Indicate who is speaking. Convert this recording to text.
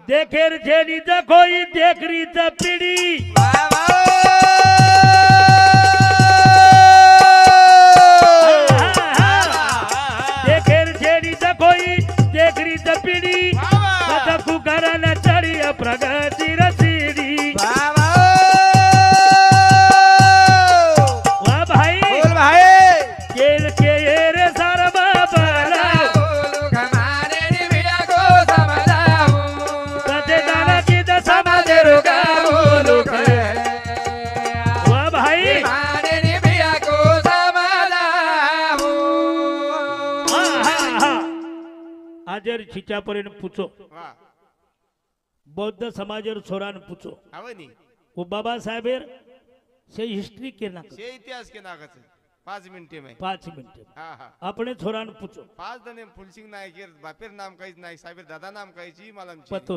Speaker 1: देखेर जेनी देखोई देखरी त पीड़ी देखेर जेनी देखोई देखरी त पीड़ी कदकू करन चढ़ी प्रगति रसीड़ी वाह भाई
Speaker 2: बोल भाई
Speaker 1: केल के रे सारा बाबा
Speaker 2: हमारे निभिया को समझाऊं
Speaker 1: कदे दाना की द समझ रुका बोलो वाह भाई
Speaker 2: हमारे निभिया को समझाऊं
Speaker 1: आजर छिचा परेन पूछो
Speaker 2: वाह
Speaker 1: बौद्ध समाजेर छोरान पूछो
Speaker 2: आवनी
Speaker 1: वो बाबा साहेबेर से हिस्ट्री के ना
Speaker 2: से इतिहास के नागत 5 मिनिटे में
Speaker 1: 5 मिनिट
Speaker 2: हाँ हाँ
Speaker 1: अपने छोरान पूछो
Speaker 2: 5 दने फुलसिंग नायकेर बापेर नाम काहीच नाही साहेबेर दादा नाम काहीची मला
Speaker 1: पतो